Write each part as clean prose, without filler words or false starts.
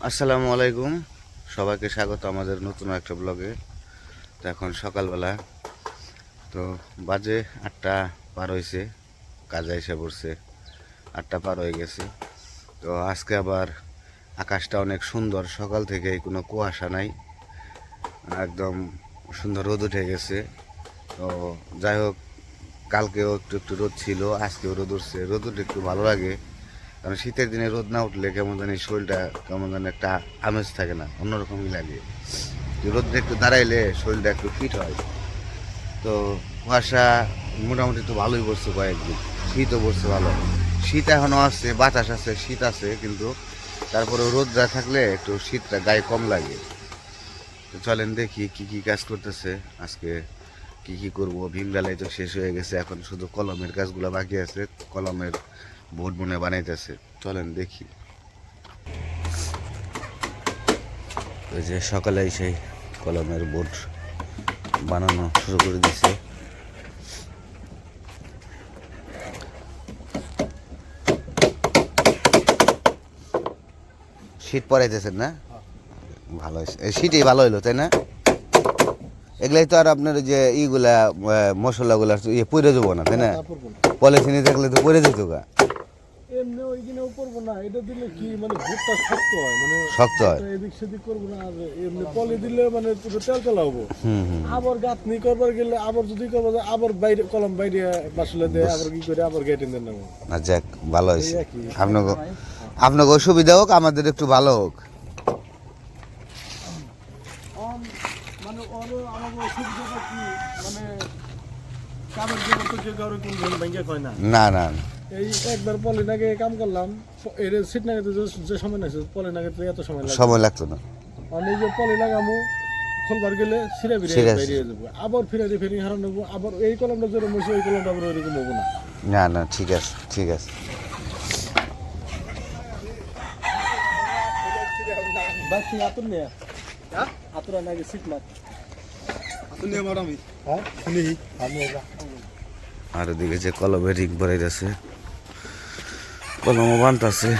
আসসালামু আলাইকুম, সবাইকে স্বাগত আমাদের নতুন একটা ব্লগে। তো এখন সকালবেলা, তো বাজে 8টা পার হয়েছে, কাজে এসে পড়ছে, 8টা পার হয়ে গেছে। তো আজকে আবার আকাশটা অনেক সুন্দর, সকাল থেকে কোনো কুয়াশা নাই, একদম সুন্দর রোদ উঠে গেছে। তো যাই হোক, কালকেও একটু একটু রোদ ছিল, আজকেও রোদ উঠছে। রোদ উঠলে একটু ভালো লাগে, কারণ শীতের দিনে রোদ না উঠলে কেমন জানি শরীরটা কেমন জানি একটা আমেজ থাকে না, অন্যরকমই লাগে। রোদে একটু দাঁড়াইলে শরীরটা একটু ফিট হয়। তো কুয়াশা মোটামুটি তো ভালোই পড়ছে কয়েকদিন, শীতও পড়ছে ভালো। শীত এখনও আছে, বাতাস আছে, শীত আছে, কিন্তু তারপরে রোদটা থাকলে একটু শীতটা গায়ে কম লাগে। তো চলেন দেখি কি কি কাজ করতেছে আজকে, কি কি করবো। ভীম ডালাই তো শেষ হয়ে গেছে, এখন শুধু কলমের কাজগুলো বাকি আছে, কলমের বোর্ড মনে বানাইতেছে। চলেন দেখি। ওই যে সকালে সেই কলমের বোর্ড বানানো শুরু করে দিছে। শীত পড়াইতেছেন না? ভালো হয়েছে, এই শীতই ভালো হইলো, তাই না? এগুলাই তো আর আপনার যে ইগুলা মশলাগুলা ইয়ে পরে যাবো না, তাই না? পলিথিনে থাকলে তো পরে যেত গা। এমনি ওইখানেও করবো না, এটা দিলে কি মানে ভুট্টা শক্ত হয়, মানে শক্ত হয়। এদিক সেদিক করবো না। আর এমনি পলি দিলে মানে পুরো তেল তেলা হবো। আবার গাঁথনি করবার গেলে আবার যদি করবো আবার বাইরে কলম বাইরে বাসলে দেয়, আবার কি করে আবার গেটে দেন নেবো। না যাক, ভালো হয়েছে। আপনাকে আপনাকে অসুবিধা হোক, আমাদের একটু ভালো হোক। মানে আমার সুবিধাটা কি, মানে কাগজ জমা তো কেউ কারো কোন ব্যাংকে হয় না। না না না, এই একবার পলিনাকে কাম করলাম, এর সিট নাগাতে যে সময় লাগছে পলিনাগাতে এত সময় লাগতো না। মানে এই যে পলি লাগামু খোলবার গেলে সিরা বেরিয়ে যাবো, আবার ফিরে ফেরি হারানো নেবো, আবার এই কলমটা যেরকম হয়েছে ওই কলমটা আবার ওইরকম হবো না। না না, ঠিক আছে ঠিক আছে। বাকি আতুর নিয়ে আতুরা নাকি সিট মার আতুর নিয়ে মার আমি আমি আর ওদিকে যে কলমে রিং ভরাইতেছে, কলমও বানতেছে।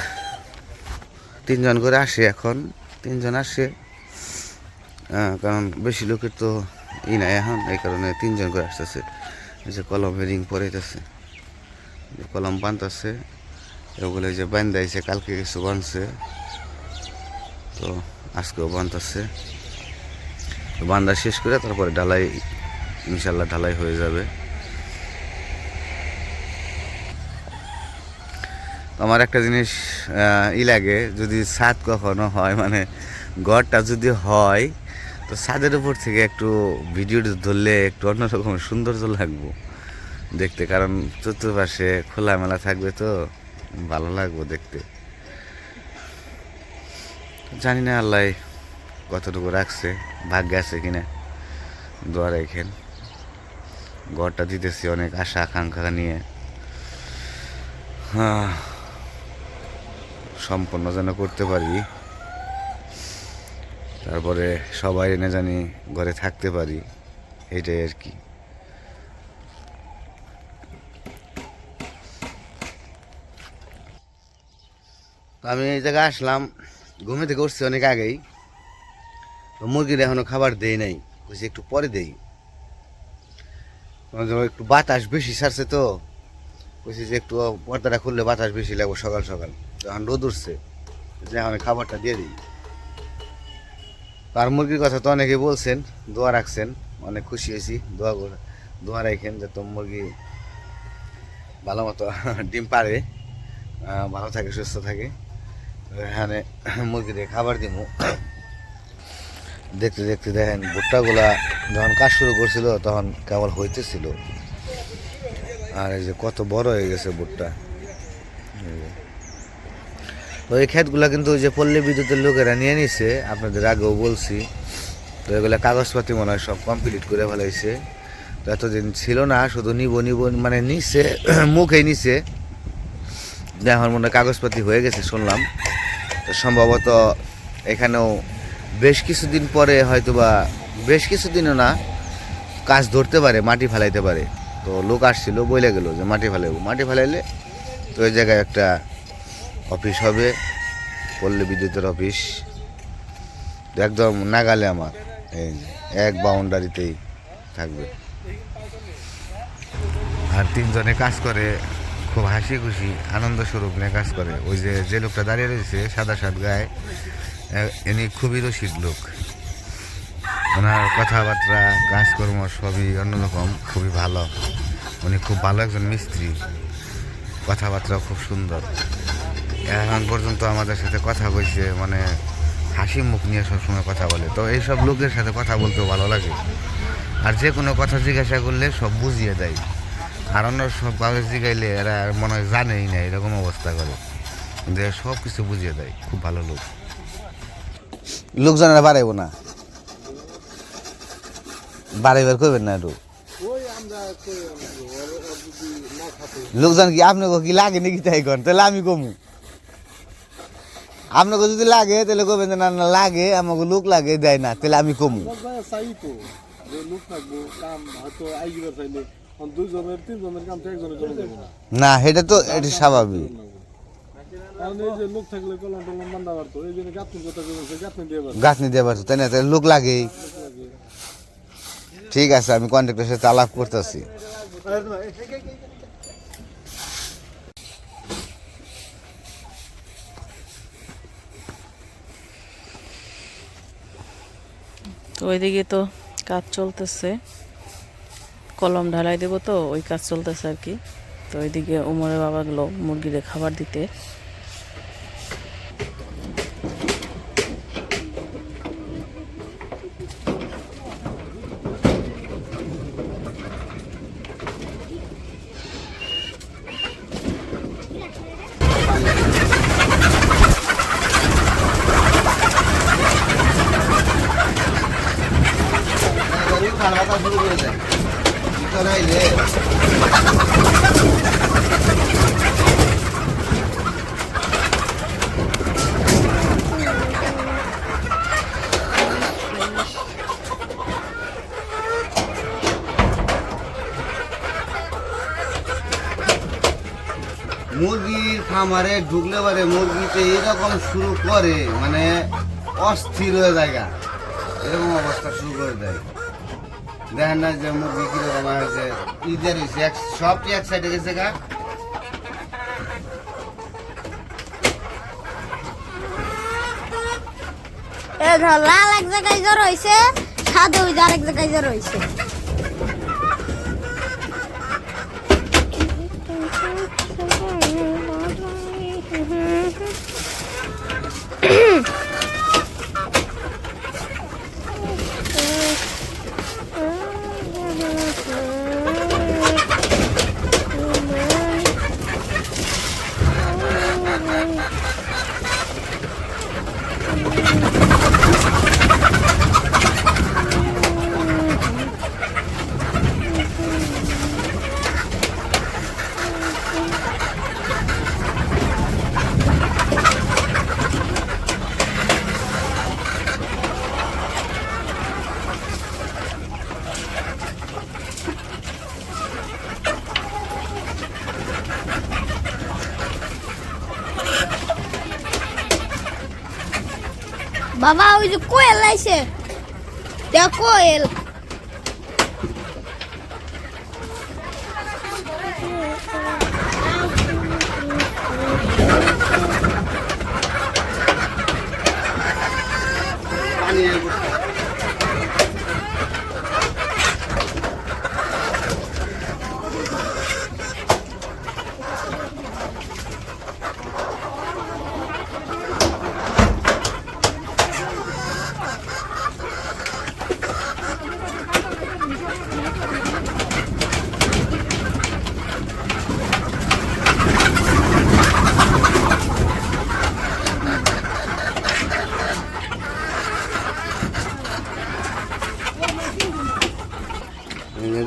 3জন করে আসে এখন, 3জন আসে, কারণ বেশি লোকের তো নাই এখন, এই কারণে 3জন করে আসতেছে। এই যে কলমে রিং পরাইতেছে, কলম বানতেছে। এগুলো যে বান্ধাইছে, কালকে কিছু বানছে, তো আজকেও বানতেছে। বান্ধা শেষ করে তারপরে ঢালাই, ইনশাল্লাহ ঢালাই হয়ে যাবে। আমার একটা জিনিস লাগে, যদি ছাদ কখনো হয়, মানে ঘরটা যদি হয়, তো ছাদের উপর থেকে একটু ভিডিও ধরলে একটু অন্যরকম সৌন্দর্য লাগবো দেখতে, কারণ চতুর্পাশে খোলামেলা থাকবে, তো ভালো লাগবো দেখতে। জানি না আল্লাহ কতটুকু রাখছে, ভাগ্যে আছে কিনা, দোয়া রাখেন। ঘরটা দিতেছি অনেক আশা আকাঙ্ক্ষা নিয়ে, সম্পন্ন যেন করতে পারি, তারপরে সবাই এনে জানি ঘরে থাকতে পারি, এটাই আর কি। আমি এই জায়গায় আসলাম, ঘুমে থেকে উঠছি অনেক আগেই, তো মুরগির এখনো খাবার দেই নাই, বুঝছি একটু পরে দেই। একটু বাতাস বেশি ছাড়ছে, তো বুঝছি যে একটু পর্দাটা খুললে বাতাস বেশি লাগবে সকাল সকাল। এখন রোদ উঠছে, যে এখন খাবারটা দিয়ে দিই। আর মুরগির কথা তো অনেকে বলছেন, দোয়া রাখছেন, অনেক খুশি হয়েছি। দোয়া রাখেন যাতে মুরগি ভালো মতো ডিম পারে, ভালো থাকে, সুস্থ থাকে। এখানে মুরগিদের খাবার দিব। দেখতে দেখতে দেখেন ভুট্টাগুলা যখন কাজ শুরু করছিল তখন কেবল হইতেছিল, আর এই যে কত বড় হয়ে গেছে ভুট্টা। তো এই ক্ষেতগুলা কিন্তু ওই যে পল্লী বিদ্যুতের লোকেরা নিয়ে নিছে, আপনাদের আগেও বলছি। তো এগুলো কাগজপাতি মনে হয় সব কমপ্লিট করে ফেলাইছে। তো এতদিন ছিল না, শুধু নিব মানে নিচ্ছে, মুখেই নিচ্ছে। এখন মনে হয় কাগজপাতি হয়ে গেছে শুনলাম। তো সম্ভবত এখানেও বেশ কিছুদিন পরে, হয়তো বা বেশ কিছুদিনও না, কাজ ধরতে পারে, মাটি ফেলাইতে পারে। তো লোক আসছিল, বলে গেল যে মাটি ফেলাইব, মাটি ফেলাইলে তো ওই জায়গায় একটা অফিস হবে, পল্লী বিদ্যুতের অফিস। একদম নাগালে আমার, এই যে এক বাউন্ডারিতেই থাকবে। আর তিনজনে কাজ করে খুব হাসি খুশি আনন্দ স্বরূপ নিয়ে কাজ করে। ওই যে যে লোকটা দাঁড়িয়ে রয়েছে সাদা শার্ট গায়ে, ইনি খুবই রসিক লোক। ওনার কথাবার্তা কাজকর্ম সবই অন্যরকম, খুবই ভালো। উনি খুব ভালো একজন মিস্ত্রি, কথাবার্তা খুব সুন্দর। এখন পর্যন্ত আমাদের সাথে কথা বলছে, মানে হাসি মুখ নিয়ে সবসময় কথা বলে। তো এইসব লোকের সাথে কথা বলতেও ভালো লাগে। আর যে কোনো কথা জিজ্ঞাসা করলে সব বুঝিয়ে দেয়। আর অন্য সব কাউকে জিগাইলে এরা মনে হয় জানেই না, এরকম অবস্থা করে, কিন্তু সব কিছু বুঝিয়ে দেয়। খুব ভালো লোক। লোকজনেরা বাড়াইব না, বাড়াইবার করবেন না একটু। লোকজন কি আপনাকে কি লাগে নাকি তাই করেন? তাহলে আমি কমু। আপনাকে যদি লাগে তাহলে কবেন না, না লাগে আমাকে লোক লাগে দেয় না, তাহলে আমি কমু। না এটা তো এটা স্বাভাবিক। গাঁথনি দিয়ে পারতো তাই না, তাহলে লোক লাগেই। ঠিক আছে, আমি কন্ট্রাক্টরের সাথে আলাপ করতেছি। তো ওইদিকে তো কাজ চলতেছে, কলম ঢালাই দেবো, তো ওই কাজ চলতেছে আর কি। তো ওইদিকে উমরের বাবা গেল মুরগিরে খাবার দিতে। মুরগির খামারে ঢুকলে পারে মুরগিতে এরকম শুরু করে, মানে অস্থির হয়ে জায়গা, এরকম অবস্থা শুরু করে দেয়। দেখেন না যে মুরগি কিরকম হয়েছে, ইদের হয়েছে সবটি এক সাইডে গেছে গা। লাল এক জায়গায় জ্বর হয়েছে, সাদা ওই আরেক জায়গায় জ্বর হয়েছে। বাবা ওই যে কোয়েল আইছে, দেখ কোয়েল।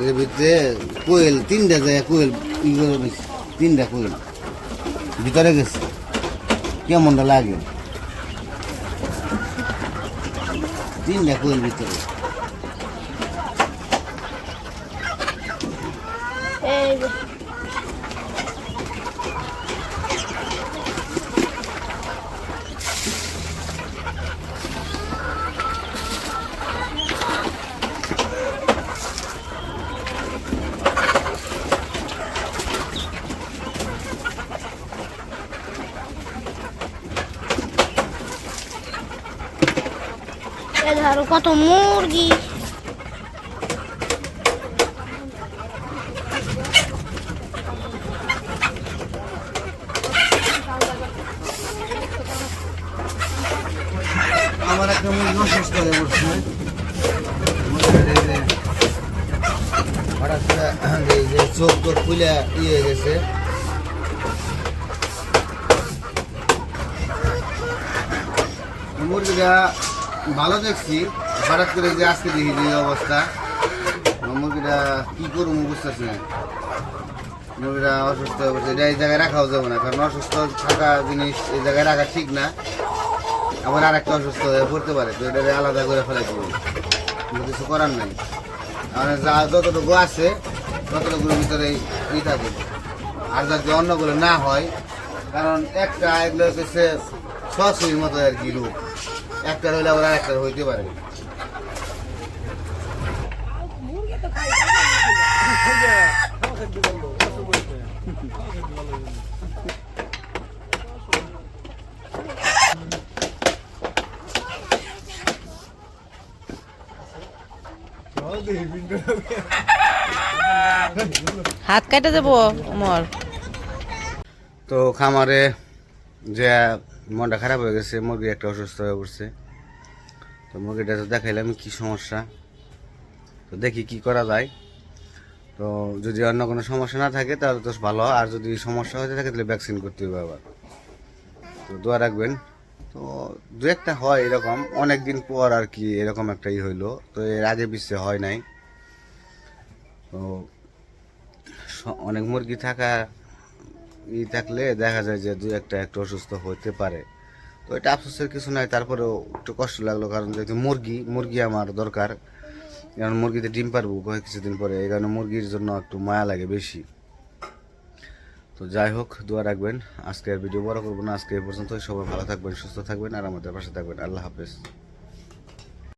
এর ভিতরে কোয়েল তিনটা যায়, কোয়েল তিনটা কোয়েল ভিতরে গেছে, কেমনটা লাগে? তিনটা কোয়েল ভিতরে। এই যে এই ধরো কত মুরগি। আমার একটা মুরগি অসুস্থ হয়ে পড়ছে হঠাৎ করে এই যে চোখ টোক খুলে হয়ে গেছে মুরগিটা ভালো দেখছি হঠাৎ করে যে আজকে দেখি যে অবস্থা মুরগিটা কি করবো বুঝতেছি না মুরগিটা অসুস্থ হয়ে পড়ছে এটা এই জায়গায় রাখাও যাবে না কারণ অসুস্থ থাকা জিনিস এই জায়গায় রাখা ঠিক না আবার আর একটা অসুস্থ হয়ে পড়তে পারে তো এটা আলাদা করে ফেলাই দিব কিছু করার নাই মানে যা যতটুকু আছে ততটুকুর ভিতরে ই থাকে আর যাতে অন্যগুলো না হয় কারণ একটা এগুলো হচ্ছে সসুরির মতো আর কি রূপ একটা হইলে আবার আর একটা হইতে পারে হাত কাটে যাবো উমর। তো খামারে যে মনটা খারাপ হয়ে গেছে মুরগি একটা অসুস্থ হয়ে পড়ছে তো মুরগিটা তো দেখাইলাম কি সমস্যা তো দেখি কি করা যায় তো যদি অন্য কোনো সমস্যা না থাকে তাহলে তো ভালো আর যদি সমস্যা হয়ে থাকে তাহলে ভ্যাকসিন করতে হবে আবার তো দোয়া রাখবেন তো দু একটা হয় এরকম অনেক দিন পর আর কি এরকম একটা হইলো তো এর আগে পিছিয়ে হয় নাই তো অনেক মুরগি থাকা থাকলে দেখা যায় যে দু একটা একটু অসুস্থ হতে পারে তো এটা আফসোসের কিছু নাই তারপরেও একটু কষ্ট লাগলো কারণ যেহেতু মুরগি আমার দরকার কারণ মুরগিতে ডিম পারবো কিছুদিন পরে এই কারণে মুরগির জন্য একটু মায়া লাগে বেশি তো যাই হোক দোয়া রাখবেন আজকে আর ভিডিও বড় করবো না আজকে এই পর্যন্ত সবাই ভালো থাকবেন সুস্থ থাকবেন আর আমাদের পাশে থাকবেন আল্লাহ হাফেজ।